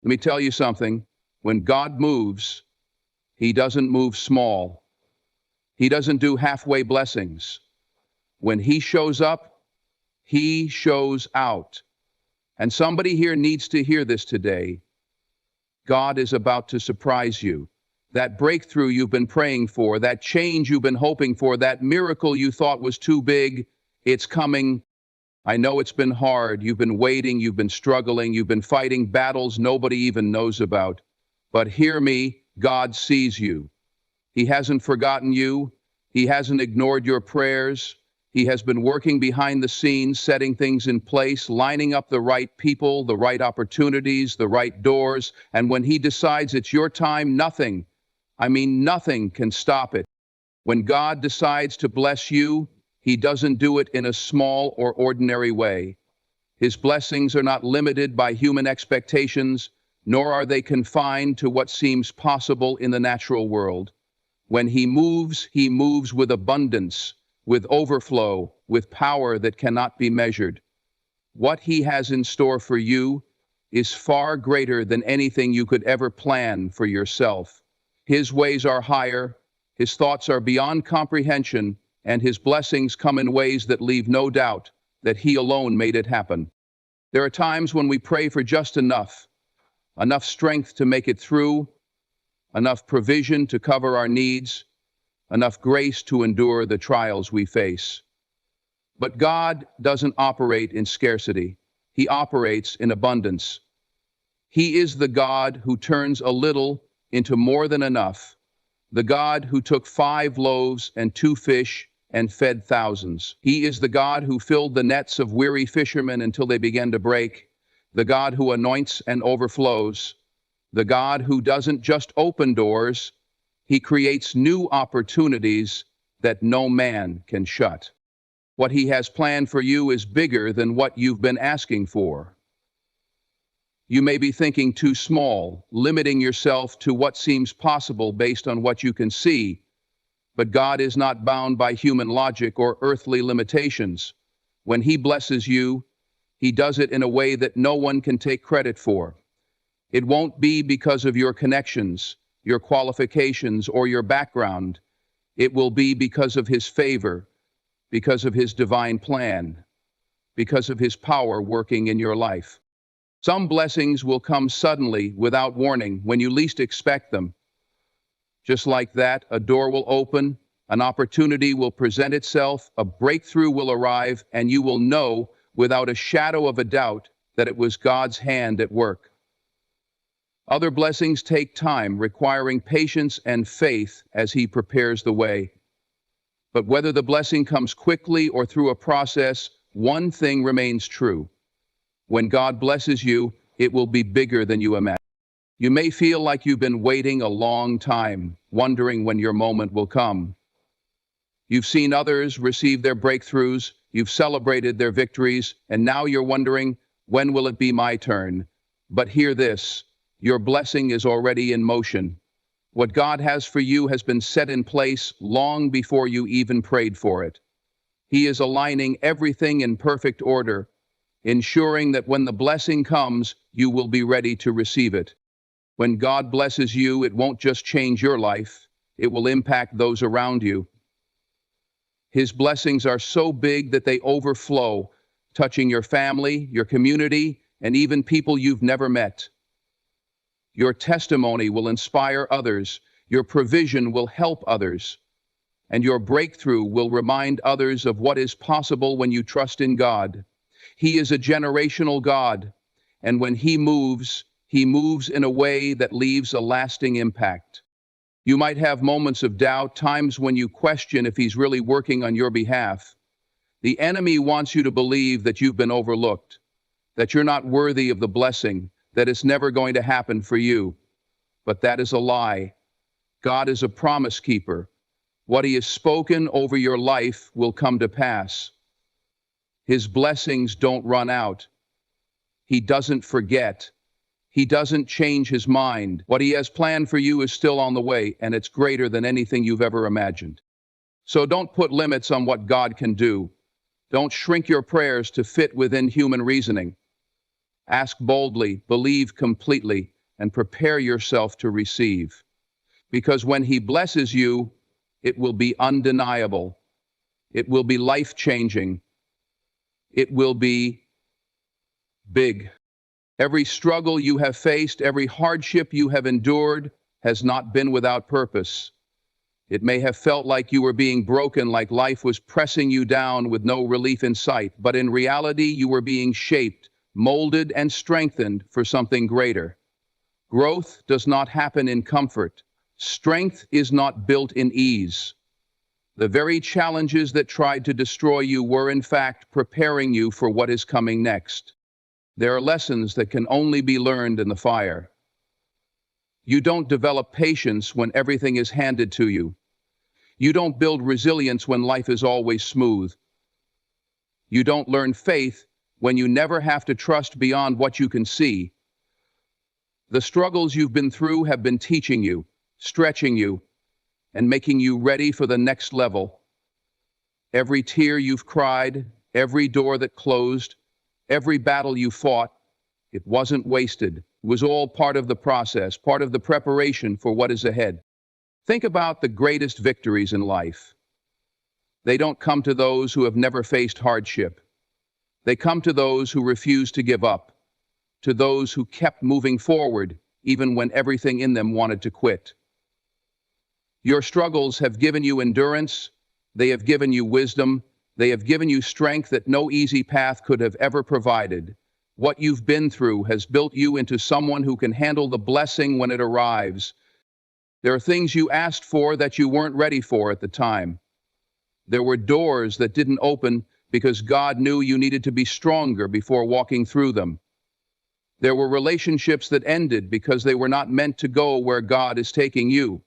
Let me tell you something. When God moves, he doesn't move small. He doesn't do halfway blessings. When he shows up, he shows out. And somebody here needs to hear this today. God is about to surprise you. That breakthrough you've been praying for, that change you've been hoping for, that miracle you thought was too big, it's coming. I know it's been hard. You've been waiting, you've been struggling, you've been fighting battles nobody even knows about. But hear me, God sees you. He hasn't forgotten you. He hasn't ignored your prayers. He has been working behind the scenes, setting things in place, lining up the right people, the right opportunities, the right doors. And when he decides it's your time, nothing, nothing can stop it. When God decides to bless you, he doesn't do it in a small or ordinary way. His blessings are not limited by human expectations, nor are they confined to what seems possible in the natural world. When he moves with abundance, with overflow, with power that cannot be measured. What he has in store for you is far greater than anything you could ever plan for yourself. His ways are higher, his thoughts are beyond comprehension, and his blessings come in ways that leave no doubt that he alone made it happen. There are times when we pray for just enough strength to make it through, enough provision to cover our needs, enough grace to endure the trials we face. But God doesn't operate in scarcity. He operates in abundance. He is the God who turns a little into more than enough, the God who took 5 loaves and 2 fish and fed thousands. He is the God who filled the nets of weary fishermen until they began to break, the God who anoints and overflows, the God who doesn't just open doors, he creates new opportunities that no man can shut. What he has planned for you is bigger than what you've been asking for. You may be thinking too small, limiting yourself to what seems possible based on what you can see, but God is not bound by human logic or earthly limitations. When he blesses you, he does it in a way that no one can take credit for. It won't be because of your connections, your qualifications, or your background. It will be because of his favor, because of his divine plan, because of his power working in your life. Some blessings will come suddenly, without warning, when you least expect them. Just like that, a door will open, an opportunity will present itself, a breakthrough will arrive, and you will know, without a shadow of a doubt, that it was God's hand at work. Other blessings take time, requiring patience and faith as he prepares the way. But whether the blessing comes quickly or through a process, one thing remains true. When God blesses you, it will be bigger than you imagine. You may feel like you've been waiting a long time, wondering when your moment will come. You've seen others receive their breakthroughs, you've celebrated their victories, and now you're wondering, when will it be my turn? But hear this. Your blessing is already in motion. What God has for you has been set in place long before you even prayed for it. He is aligning everything in perfect order, ensuring that when the blessing comes, you will be ready to receive it. When God blesses you, it won't just change your life, it will impact those around you. His blessings are so big that they overflow, touching your family, your community, and even people you've never met. Your testimony will inspire others, your provision will help others, and your breakthrough will remind others of what is possible when you trust in God. He is a generational God, and when he moves in a way that leaves a lasting impact. You might have moments of doubt, times when you question if he's really working on your behalf. The enemy wants you to believe that you've been overlooked, that you're not worthy of the blessing, that it's never going to happen for you. But that is a lie. God is a promise keeper. What he has spoken over your life will come to pass. His blessings don't run out. He doesn't forget. He doesn't change his mind. What he has planned for you is still on the way, and it's greater than anything you've ever imagined. So don't put limits on what God can do. Don't shrink your prayers to fit within human reasoning. Ask boldly, believe completely, and prepare yourself to receive. Because when He blesses you, it will be undeniable. It will be life-changing. It will be big. Every struggle you have faced, every hardship you have endured, has not been without purpose. It may have felt like you were being broken, like life was pressing you down with no relief in sight, but in reality, you were being shaped, molded, and strengthened for something greater. Growth does not happen in comfort. Strength is not built in ease. The very challenges that tried to destroy you were, in fact, preparing you for what is coming next. There are lessons that can only be learned in the fire. You don't develop patience when everything is handed to you. You don't build resilience when life is always smooth. You don't learn faith when you never have to trust beyond what you can see. The struggles you've been through have been teaching you, stretching you, and making you ready for the next level. Every tear you've cried, every door that closed, every battle you fought, it wasn't wasted. It was all part of the process, part of the preparation for what is ahead. Think about the greatest victories in life. They don't come to those who have never faced hardship. They come to those who refuse to give up, to those who kept moving forward even when everything in them wanted to quit. Your struggles have given you endurance, they have given you wisdom, they have given you strength that no easy path could have ever provided. What you've been through has built you into someone who can handle the blessing when it arrives. There are things you asked for that you weren't ready for at the time. There were doors that didn't open because God knew you needed to be stronger before walking through them. There were relationships that ended because they were not meant to go where God is taking you.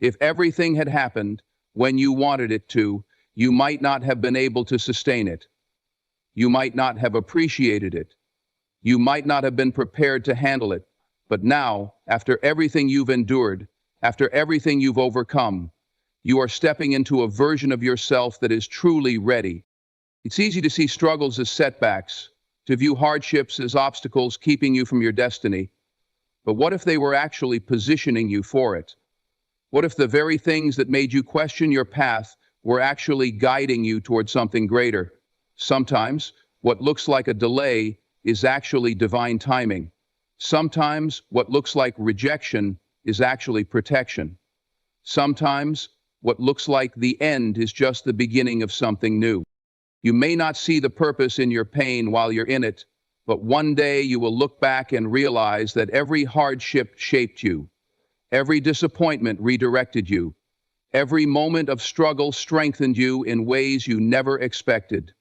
If everything had happened when you wanted it to, you might not have been able to sustain it. You might not have appreciated it. You might not have been prepared to handle it. But now, after everything you've endured, after everything you've overcome, you are stepping into a version of yourself that is truly ready. It's easy to see struggles as setbacks, to view hardships as obstacles keeping you from your destiny. But what if they were actually positioning you for it? What if the very things that made you question your path were actually guiding you toward something greater? Sometimes, what looks like a delay is actually divine timing. Sometimes, what looks like rejection is actually protection. Sometimes, what looks like the end is just the beginning of something new. You may not see the purpose in your pain while you're in it, but one day you will look back and realize that every hardship shaped you. Every disappointment redirected you. Every moment of struggle strengthened you in ways you never expected.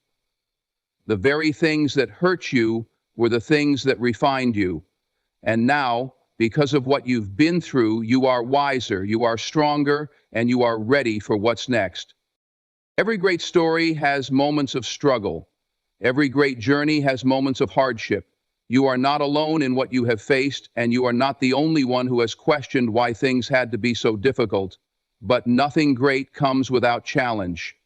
The very things that hurt you were the things that refined you. And now, because of what you've been through, you are wiser, you are stronger, and you are ready for what's next. Every great story has moments of struggle. Every great journey has moments of hardship. You are not alone in what you have faced, and you are not the only one who has questioned why things had to be so difficult. But nothing great comes without challenge.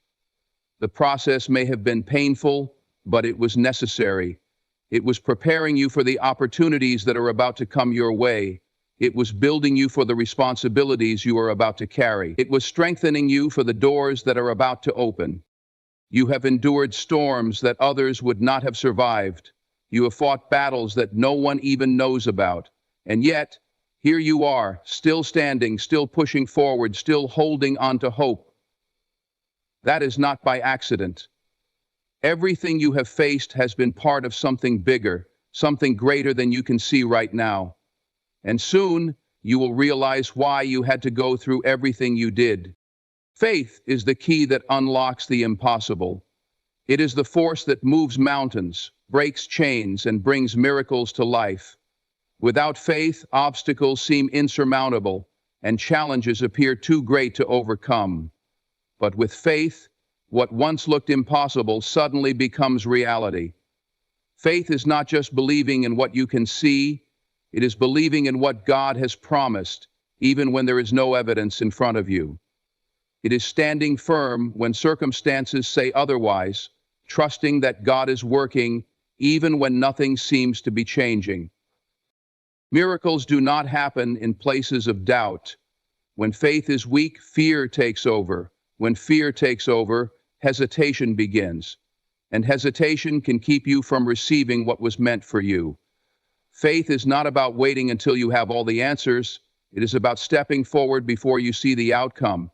The process may have been painful, but it was necessary. It was preparing you for the opportunities that are about to come your way. It was building you for the responsibilities you are about to carry. It was strengthening you for the doors that are about to open. You have endured storms that others would not have survived. You have fought battles that no one even knows about. And yet, here you are, still standing, still pushing forward, still holding on to hope. That is not by accident. Everything you have faced has been part of something bigger, something greater than you can see right now. And soon, you will realize why you had to go through everything you did. Faith is the key that unlocks the impossible. It is the force that moves mountains, breaks chains, and brings miracles to life. Without faith, obstacles seem insurmountable, and challenges appear too great to overcome. But with faith, what once looked impossible suddenly becomes reality. Faith is not just believing in what you can see, it is believing in what God has promised, even when there is no evidence in front of you. It is standing firm when circumstances say otherwise, trusting that God is working even when nothing seems to be changing. Miracles do not happen in places of doubt. When faith is weak, fear takes over. When fear takes over, hesitation begins. And hesitation can keep you from receiving what was meant for you. Faith is not about waiting until you have all the answers. It is about stepping forward before you see the outcome.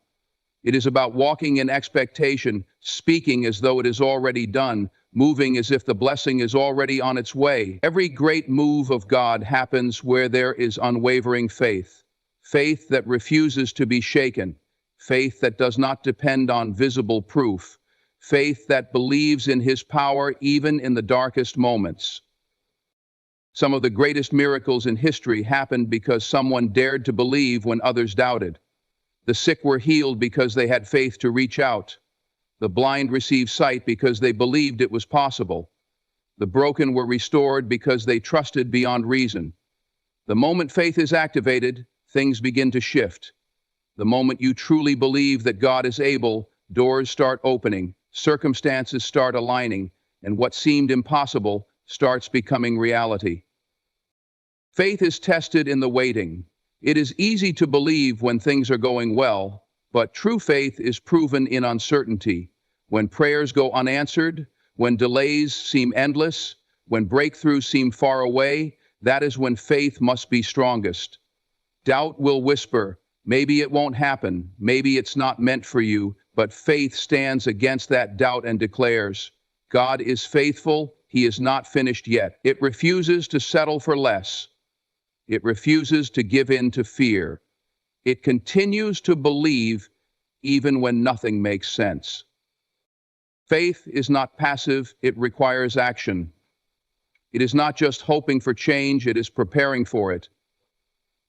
It is about walking in expectation, speaking as though it is already done, moving as if the blessing is already on its way. Every great move of God happens where there is unwavering faith. Faith that refuses to be shaken. Faith that does not depend on visible proof. Faith that believes in His power even in the darkest moments. Some of the greatest miracles in history happened because someone dared to believe when others doubted. The sick were healed because they had faith to reach out. The blind received sight because they believed it was possible. The broken were restored because they trusted beyond reason. The moment faith is activated, things begin to shift. The moment you truly believe that God is able, doors start opening, circumstances start aligning, and what seemed impossible starts becoming reality. Faith is tested in the waiting. It is easy to believe when things are going well, but true faith is proven in uncertainty. When prayers go unanswered, when delays seem endless, when breakthroughs seem far away, that is when faith must be strongest. Doubt will whisper, maybe it won't happen, maybe it's not meant for you, but faith stands against that doubt and declares, God is faithful, He is not finished yet. It refuses to settle for less. It refuses to give in to fear. It continues to believe even when nothing makes sense. Faith is not passive, it requires action. It is not just hoping for change, it is preparing for it.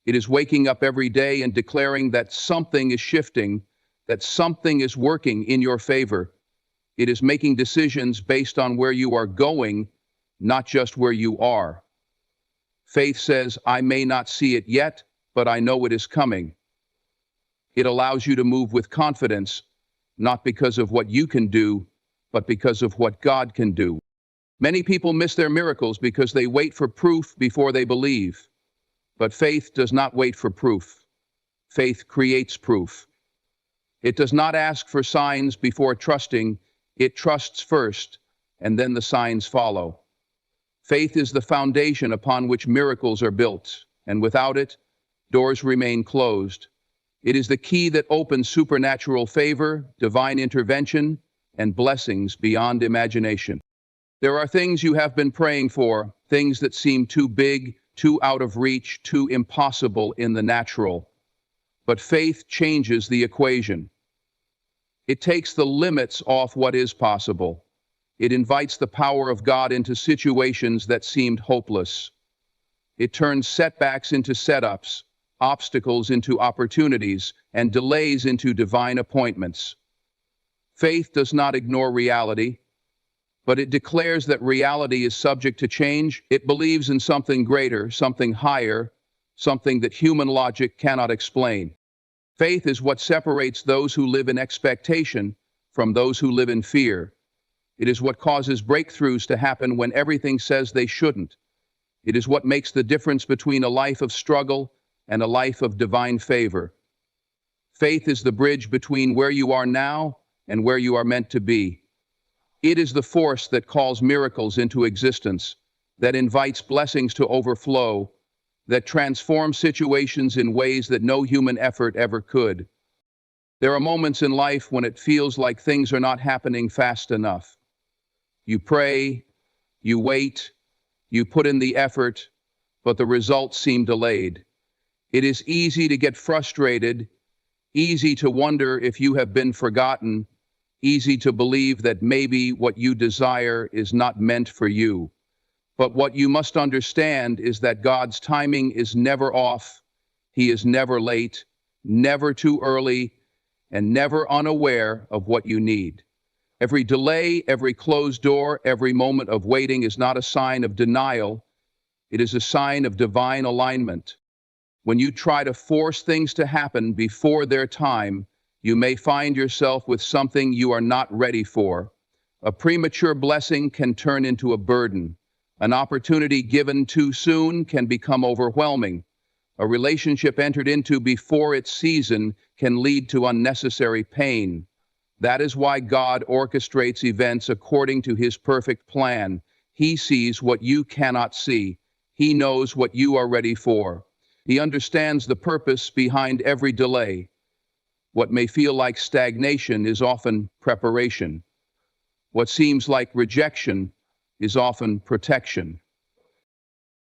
It is waking up every day and declaring that something is shifting, that something is working in your favor. It is making decisions based on where you are going, not just where you are. Faith says, I may not see it yet, but I know it is coming. It allows you to move with confidence, not because of what you can do, but because of what God can do. Many people miss their miracles because they wait for proof before they believe. But faith does not wait for proof. Faith creates proof. It does not ask for signs before trusting. It trusts first, and then the signs follow. Faith is the foundation upon which miracles are built, and without it, doors remain closed. It is the key that opens supernatural favor, divine intervention, and blessings beyond imagination. There are things you have been praying for, things that seem too big, too out of reach, too impossible in the natural. But faith changes the equation. It takes the limits off what is possible. It invites the power of God into situations that seemed hopeless. It turns setbacks into setups, obstacles into opportunities, and delays into divine appointments. Faith does not ignore reality, but it declares that reality is subject to change. It believes in something greater, something higher, something that human logic cannot explain. Faith is what separates those who live in expectation from those who live in fear. It is what causes breakthroughs to happen when everything says they shouldn't. It is what makes the difference between a life of struggle and a life of divine favor. Faith is the bridge between where you are now and where you are meant to be. It is the force that calls miracles into existence, that invites blessings to overflow, that transforms situations in ways that no human effort ever could. There are moments in life when it feels like things are not happening fast enough. You pray, you wait, you put in the effort, but the results seem delayed. It is easy to get frustrated, easy to wonder if you have been forgotten, easy to believe that maybe what you desire is not meant for you. But what you must understand is that God's timing is never off. He is never late, never too early, and never unaware of what you need. Every delay, every closed door, every moment of waiting is not a sign of denial. It is a sign of divine alignment. When you try to force things to happen before their time, you may find yourself with something you are not ready for. A premature blessing can turn into a burden. An opportunity given too soon can become overwhelming. A relationship entered into before its season can lead to unnecessary pain. That is why God orchestrates events according to his perfect plan. He sees what you cannot see. He knows what you are ready for. He understands the purpose behind every delay. What may feel like stagnation is often preparation. What seems like rejection is often protection.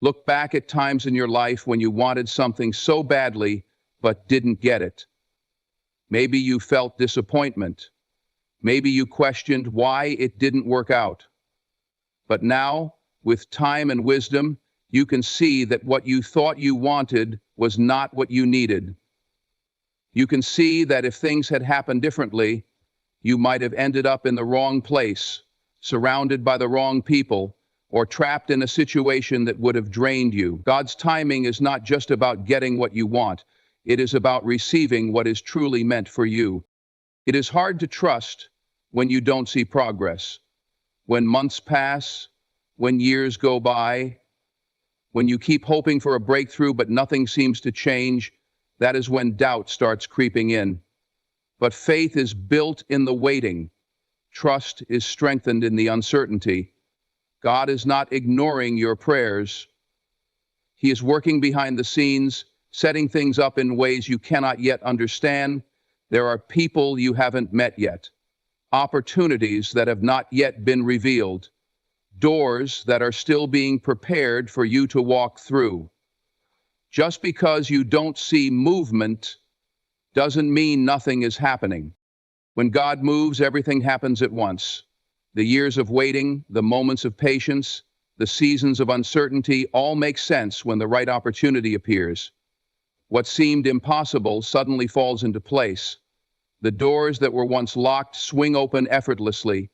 Look back at times in your life when you wanted something so badly but didn't get it. Maybe you felt disappointment. Maybe you questioned why it didn't work out. But now, with time and wisdom, you can see that what you thought you wanted was not what you needed. You can see that if things had happened differently, you might have ended up in the wrong place, surrounded by the wrong people, or trapped in a situation that would have drained you. God's timing is not just about getting what you want. It is about receiving what is truly meant for you. It is hard to trust when you don't see progress. When months pass, when years go by, when you keep hoping for a breakthrough but nothing seems to change, that is when doubt starts creeping in. But faith is built in the waiting. Trust is strengthened in the uncertainty. God is not ignoring your prayers. He is working behind the scenes, setting things up in ways you cannot yet understand. There are people you haven't met yet, opportunities that have not yet been revealed, doors that are still being prepared for you to walk through. Just because you don't see movement doesn't mean nothing is happening. When God moves, everything happens at once. The years of waiting, the moments of patience, the seasons of uncertainty all make sense when the right opportunity appears. What seemed impossible suddenly falls into place. The doors that were once locked swing open effortlessly.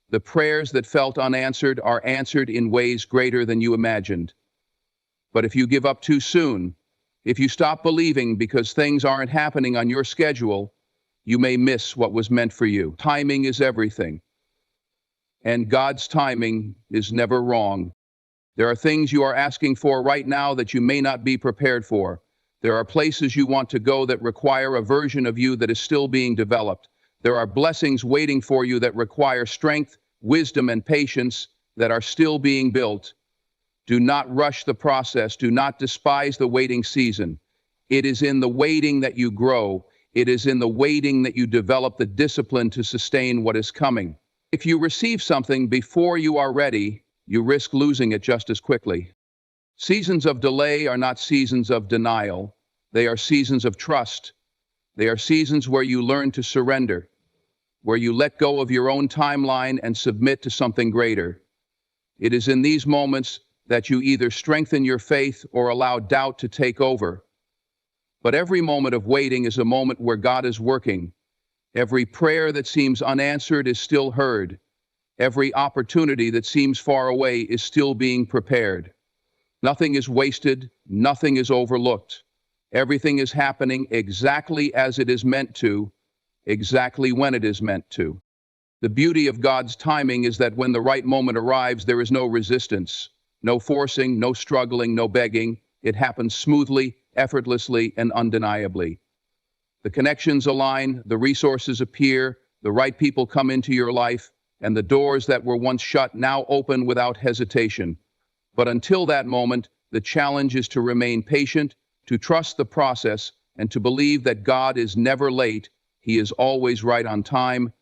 The prayers that felt unanswered are answered in ways greater than you imagined. But if you give up too soon, if you stop believing because things aren't happening on your schedule, you may miss what was meant for you. Timing is everything. And God's timing is never wrong. There are things you are asking for right now that you may not be prepared for. There are places you want to go that require a version of you that is still being developed. There are blessings waiting for you that require strength, wisdom, and patience that are still being built. Do not rush the process. Do not despise the waiting season. It is in the waiting that you grow. It is in the waiting that you develop the discipline to sustain what is coming. If you receive something before you are ready, you risk losing it just as quickly. Seasons of delay are not seasons of denial. They are seasons of trust. They are seasons where you learn to surrender, where you let go of your own timeline and submit to something greater. It is in these moments that you either strengthen your faith or allow doubt to take over. But every moment of waiting is a moment where God is working. Every prayer that seems unanswered is still heard. Every opportunity that seems far away is still being prepared. Nothing is wasted. Nothing is overlooked. Everything is happening exactly as it is meant to, exactly when it is meant to. The beauty of God's timing is that when the right moment arrives, there is no resistance, no forcing, no struggling, no begging. It happens smoothly, effortlessly, and undeniably. The connections align, the resources appear, the right people come into your life, and the doors that were once shut now open without hesitation. But until that moment, the challenge is to remain patient, to trust the process, and to believe that God is never late. He is always right on time.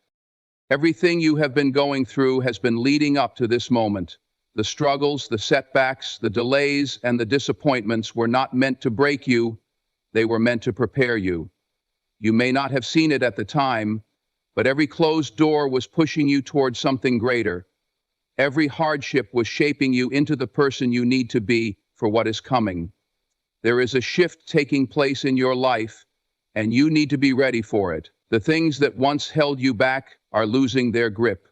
Everything you have been going through has been leading up to this moment. The struggles, the setbacks, the delays, and the disappointments were not meant to break you. They were meant to prepare you. You may not have seen it at the time, but every closed door was pushing you towards something greater. Every hardship was shaping you into the person you need to be for what is coming. There is a shift taking place in your life, and you need to be ready for it. The things that once held you back are losing their grip.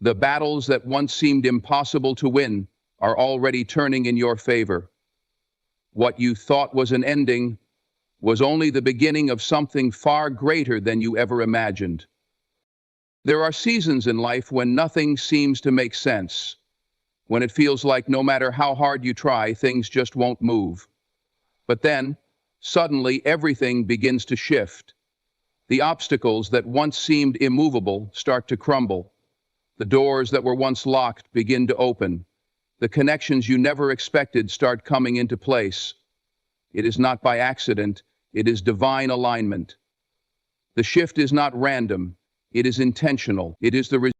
The battles that once seemed impossible to win are already turning in your favor. What you thought was an ending was only the beginning of something far greater than you ever imagined. There are seasons in life when nothing seems to make sense. when it feels like no matter how hard you try, things just won't move. But then, suddenly, everything begins to shift. The obstacles that once seemed immovable start to crumble. The doors that were once locked begin to open. The connections you never expected start coming into place. It is not by accident, it is divine alignment. The shift is not random, it is intentional. It is the